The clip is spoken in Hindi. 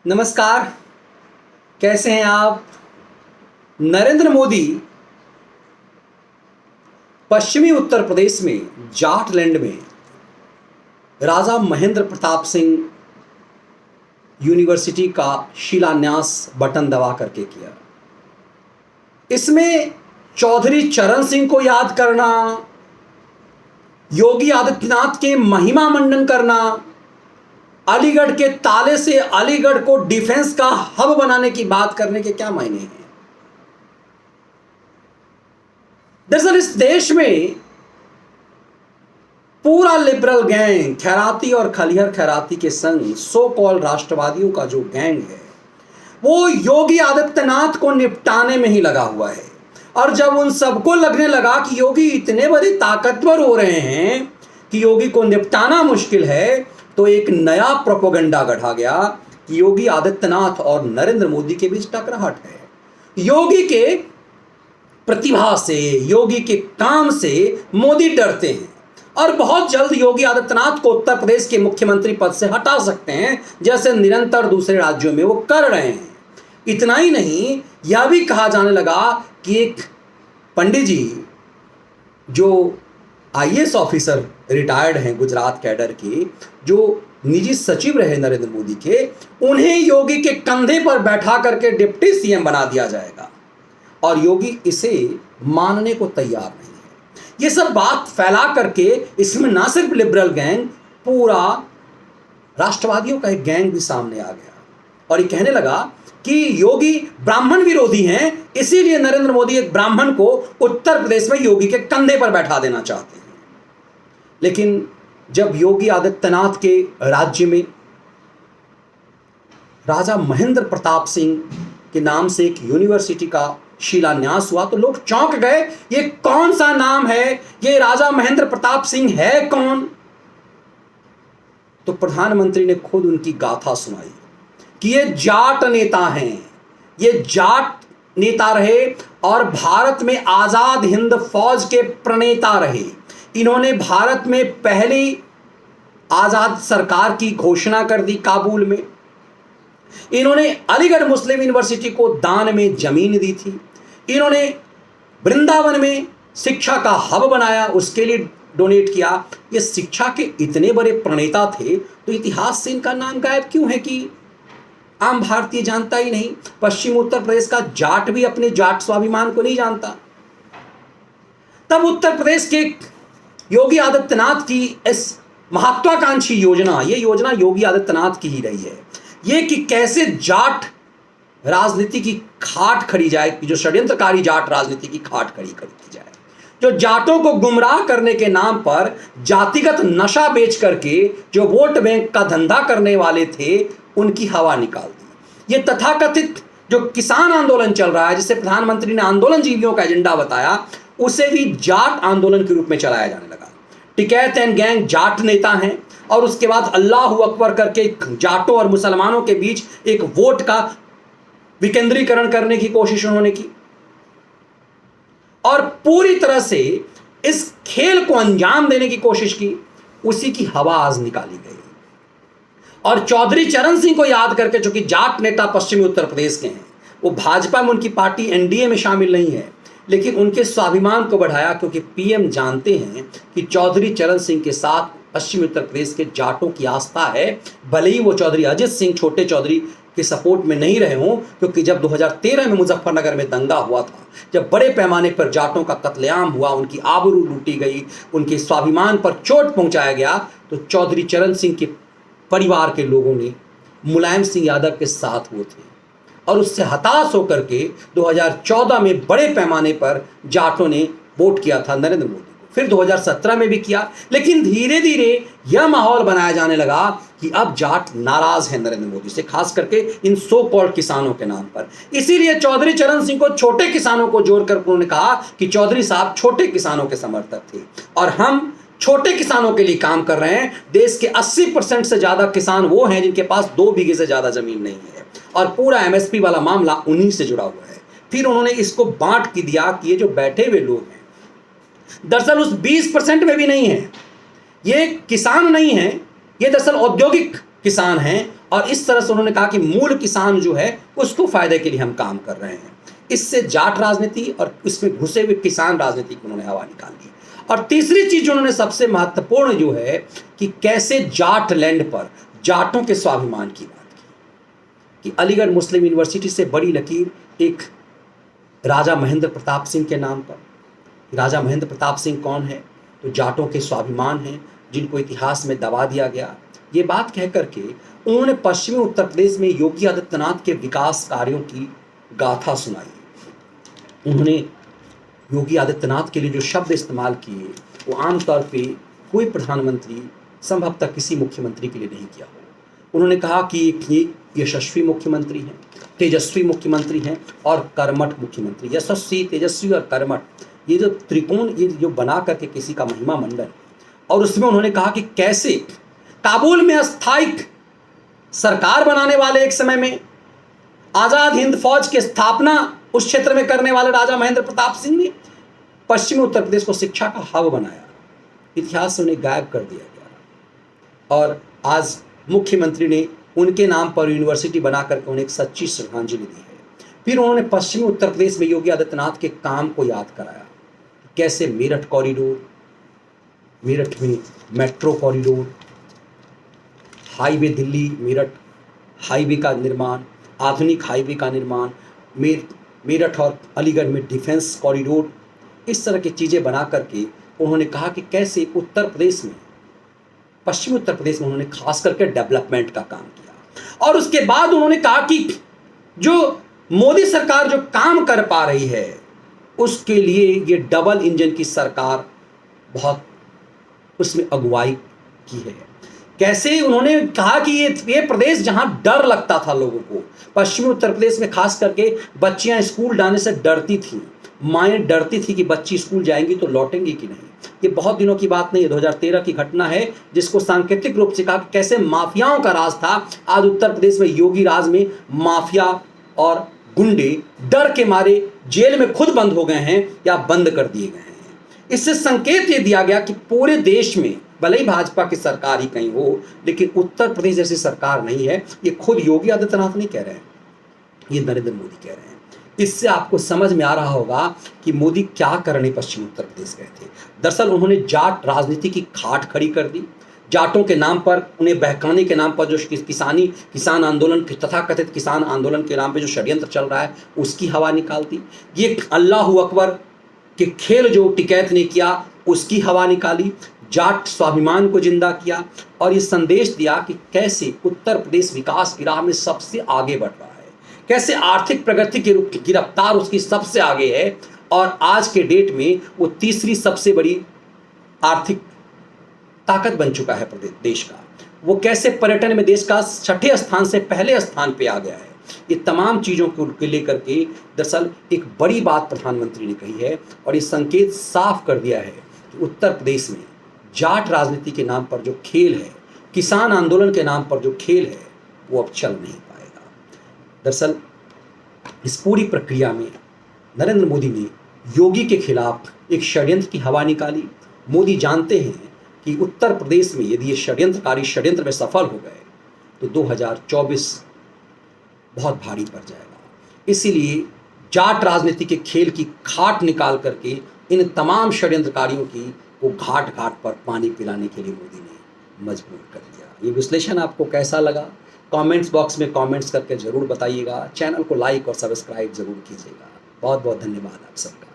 नमस्कार। कैसे हैं आप? नरेंद्र मोदी पश्चिमी उत्तर प्रदेश में जाटलैंड में राजा महेंद्र प्रताप सिंह यूनिवर्सिटी का शिलान्यास बटन दबा करके किया। इसमें चौधरी चरण सिंह को याद करना, योगी आदित्यनाथ के महिमा मंडन करना, अलीगढ़ के ताले से अलीगढ़ को डिफेंस का हब बनाने की बात करने के क्या मायने हैं? दरअसल इस देश में पूरा लिबरल गैंग खैराती और खलिहर खैराती के संग सो कॉल राष्ट्रवादियों का जो गैंग है वो योगी आदित्यनाथ को निपटाने में ही लगा हुआ है। और जब उन सबको लगने लगा कि योगी इतने बड़े ताकतवर हो रहे हैं कि योगी को निपटाना मुश्किल है, तो एक नया प्रोपेगेंडा गढ़ा गया कि योगी आदित्यनाथ और नरेंद्र मोदी के बीच टकराहट है। योगी के प्रतिभा से, योगी के काम से मोदी डरते हैं और बहुत जल्द योगी आदित्यनाथ को उत्तर प्रदेश के मुख्यमंत्री पद से हटा सकते हैं, जैसे निरंतर दूसरे राज्यों में वो कर रहे हैं। इतना ही नहीं, यह भी कहा जाने लगा कि एक पंडित जी जो आईएएस ऑफिसर रिटायर्ड हैं गुजरात कैडर के, जो निजी सचिव रहे नरेंद्र मोदी के, उन्हें योगी के कंधे पर बैठा करके डिप्टी सीएम बना दिया जाएगा। और योगी इसे मानने को तैयार नहीं है। ये सब बात फैला करके इसमें ना सिर्फ लिबरल गैंग, पूरा राष्ट्रवादियों का एक गैंग भी सामने आ गया और ये कहने लगा कि योगी ब्राह्मण विरोधी हैं, इसीलिए नरेंद्र मोदी एक ब्राह्मण को उत्तर प्रदेश में योगी के कंधे पर बैठा देना चाहते हैं। लेकिन जब योगी आदित्यनाथ के राज्य में राजा महेंद्र प्रताप सिंह के नाम से एक यूनिवर्सिटी का शिलान्यास हुआ तो लोग चौंक गए। ये कौन सा नाम है? ये राजा महेंद्र प्रताप सिंह है कौन? तो प्रधानमंत्री ने खुद उनकी गाथा सुनाई कि ये जाट नेता हैं, ये जाट नेता रहे और भारत में आजाद हिंद फौज के प्रणेता रहे। इन्होंने भारत में पहली आजाद सरकार की घोषणा कर दी काबुल में। इन्होंने अलीगढ़ मुस्लिम यूनिवर्सिटी को दान में जमीन दी थी। इन्होंने वृंदावन में शिक्षा का हब बनाया, उसके लिए डोनेट किया। ये शिक्षा के इतने बड़े प्रणेता थे तो इतिहास से इनका नाम गायब क्यों है कि आम भारतीय जानता ही नहीं? पश्चिम उत्तर प्रदेश का जाट भी अपने जाट स्वाभिमान को नहीं जानता। तब उत्तर प्रदेश के योगी आदित्यनाथ की इस महत्वाकांक्षी योजना, ये योजना योगी आदित्यनाथ की ही रही है, ये कि कैसे जाट राजनीति की खाट खड़ी जाए, जो षड्यंत्रकारी जाट राजनीति की खाट खड़ी कर दी जाए, जो जाटों को गुमराह करने के नाम पर जातिगत नशा बेच करके जो वोट बैंक का धंधा करने वाले थे उनकी हवा निकाल दी। ये तथाकथित जो किसान आंदोलन चल रहा है, जिसे प्रधानमंत्री ने आंदोलन जीवियों का एजेंडा बताया, उसे भी जाट आंदोलन के रूप में चलाया जाने लगा। टिकैत एंड गैंग जाट नेता हैं और उसके बाद अल्लाह अकबर करके जाटों और मुसलमानों के बीच एक वोट का विकेंद्रीकरण करने की कोशिश उन्होंने की और पूरी तरह से इस खेल को अंजाम देने की कोशिश की। उसी की हवा आज निकाली गई और चौधरी चरण सिंह को याद करके, जो कि जाट नेता पश्चिमी उत्तर प्रदेश के हैं, वो भाजपा में उनकी पार्टी एनडीए में शामिल नहीं है, लेकिन उनके स्वाभिमान को बढ़ाया क्योंकि पीएम जानते हैं कि चौधरी चरण सिंह के साथ पश्चिमी उत्तर प्रदेश के जाटों की आस्था है। भले ही वो चौधरी अजित सिंह छोटे चौधरी के सपोर्ट में नहीं रहे हों, क्योंकि जब 2013 में मुजफ्फरनगर में दंगा हुआ था, जब बड़े पैमाने पर जाटों का कत्लेआम हुआ, उनकी आबरू लूटी गई, उनके स्वाभिमान पर चोट पहुंचाया गया, तो चौधरी चरण सिंह के परिवार के लोगों ने मुलायम सिंह यादव के साथ हुए थे और उससे हताश होकर के 2014 में बड़े पैमाने पर जाटों ने वोट किया था नरेंद्र मोदी को। फिर 2017 में भी किया, लेकिन धीरे धीरे यह माहौल बनाया जाने लगा कि अब जाट नाराज हैं नरेंद्र मोदी से, खास करके इन सो कॉल्ड किसानों के नाम पर। इसीलिए चौधरी चरण सिंह को छोटे किसानों को जोड़कर उन्होंने कहा कि चौधरी साहब छोटे किसानों के समर्थक थे और हम छोटे किसानों के लिए काम कर रहे हैं। देश के 80% से ज्यादा किसान वो हैं जिनके पास 2 बीघे से ज्यादा जमीन नहीं है और पूरा एमएसपी वाला मामला उन्हीं से जुड़ा हुआ है। फिर उन्होंने इसको बांट के दिया कि ये जो बैठे हुए लोग हैं दरअसल उस 20% में भी नहीं है, ये किसान नहीं है, ये दरअसल औद्योगिक किसान हैं और इस तरह से उन्होंने कहा कि मूल किसान जो है उसको फायदे के लिए हम काम कर रहे हैं। इससे जाट राजनीति और इसमें घुसे हुए किसान राजनीति को उन्होंने हवा निकाल दी। और तीसरी चीज जो उन्होंने सबसे महत्वपूर्ण जो है कि कैसे जाट लैंड पर जाटों के स्वाभिमान की बात की कि अलीगढ़ मुस्लिम यूनिवर्सिटी से बड़ी लकीर एक राजा महेंद्र प्रताप सिंह के नाम पर। राजा महेंद्र प्रताप सिंह कौन है? तो जाटों के स्वाभिमान हैं जिनको इतिहास में दबा दिया गया। ये बात कह करके उन्होंने पश्चिमी उत्तर प्रदेश में योगी आदित्यनाथ के विकास कार्यों की गाथा सुनाई। उन्होंने योगी आदित्यनाथ के लिए जो शब्द इस्तेमाल किए वो आमतौर पे कोई प्रधानमंत्री संभवतः किसी मुख्यमंत्री के लिए नहीं किया हो। उन्होंने कहा कि ये यशस्वी मुख्यमंत्री हैं, तेजस्वी मुख्यमंत्री हैं और कर्मठ मुख्यमंत्री। यशस्वी, तेजस्वी और कर्मठ, ये जो त्रिकोण ये जो बना करके किसी का महिमा मंडल। और उसमें उन्होंने कहा कि कैसे काबुल में अस्थायी सरकार बनाने वाले एक समय में आज़ाद हिंद फौज की स्थापना उस क्षेत्र में करने वाले राजा महेंद्र प्रताप सिंह ने पश्चिमी उत्तर प्रदेश को शिक्षा का हब बनाया। इतिहास से उन्हें गायब कर दिया गया और आज मुख्यमंत्री ने उनके नाम पर यूनिवर्सिटी बना करके उन्हें एक सच्ची श्रद्धांजलि दी है। फिर उन्होंने पश्चिमी उत्तर प्रदेश में योगी आदित्यनाथ के काम को याद कराया। कैसे मेरठ कॉरिडोर, मेरठ में metro corridor, highway Delhi Meerut highway का निर्माण, आधुनिक हाईवे का निर्माण, मेरठ और अलीगढ़ में डिफेंस कॉरिडोर, इस तरह की चीज़ें बना करके उन्होंने कहा कि कैसे उत्तर प्रदेश में, पश्चिमी उत्तर प्रदेश में उन्होंने खास करके डेवलपमेंट का काम किया। और उसके बाद उन्होंने कहा कि जो मोदी सरकार जो काम कर पा रही है उसके लिए ये डबल इंजन की सरकार बहुत उसमें अगुवाई की है। कैसे उन्होंने कहा कि ये प्रदेश जहां डर लगता था लोगों को, पश्चिमी उत्तर प्रदेश में खास करके बच्चियां स्कूल जाने से डरती थी, माएँ डरती थी कि बच्ची स्कूल जाएंगी तो लौटेंगी कि नहीं। ये बहुत दिनों की बात नहीं है, 2013 की घटना है जिसको सांकेतिक रूप से कहा कि कैसे माफियाओं का राज था। आज उत्तर प्रदेश में योगी राज में माफिया और गुंडे डर के मारे जेल में खुद बंद हो गए हैं या बंद कर दिए गए हैं। इससे संकेत ये दिया गया कि पूरे देश में भले ही भाजपा की सरकार ही कहीं हो, लेकिन उत्तर प्रदेश जैसी सरकार नहीं है। ये खुद योगी आदित्यनाथ नहीं कह रहे हैं, ये नरेंद्र मोदी कह रहे हैं। इससे आपको समझ में आ रहा होगा कि मोदी क्या करने पश्चिमी उत्तर प्रदेश गए थे। दरअसल उन्होंने जाट राजनीति की खाट खड़ी कर दी। जाटों के नाम पर, उन्हें बहकाने के नाम पर जो किसान आंदोलन तथाकथित किसान आंदोलन के नाम पे जो षड्यंत्र चल रहा है उसकी हवा निकाल दी। ये अल्लाह अकबर के खेल जो टिकैत ने किया उसकी हवा निकाली। जाट स्वाभिमान को जिंदा किया और ये संदेश दिया कि कैसे उत्तर प्रदेश विकास की राह में सबसे आगे बढ़ रहा है, कैसे आर्थिक प्रगति की रफ्तार उसकी सबसे आगे है और आज के डेट में वो तीसरी सबसे बड़ी आर्थिक ताकत बन चुका है देश का। वो कैसे पर्यटन में देश का 6ठे स्थान से पहले स्थान पे आ गया है। ये तमाम चीज़ों को लेकर के दरअसल एक बड़ी बात प्रधानमंत्री ने कही है और ये संकेत साफ कर दिया है कि उत्तर प्रदेश में जाट राजनीति के नाम पर जो खेल है, किसान आंदोलन के नाम पर जो खेल है, वो अब चल नहीं पाएगा। दरअसल इस पूरी प्रक्रिया में नरेंद्र मोदी ने योगी के खिलाफ एक षड्यंत्र की हवा निकाली। मोदी जानते हैं कि उत्तर प्रदेश में यदि ये षड्यंत्र में सफल हो गए तो 2024 बहुत भारी पड़ जाएगा। इसीलिए जाट राजनीति के खेल की खाट निकाल करके इन तमाम षड्यंत्रकारियों की वो घाट घाट पर पानी पिलाने के लिए मोदी ने मजबूर कर दिया। ये विश्लेषण आपको कैसा लगा कमेंट्स बॉक्स में कमेंट्स करके ज़रूर बताइएगा। चैनल को लाइक और सब्सक्राइब ज़रूर कीजिएगा। बहुत बहुत धन्यवाद आप सबका।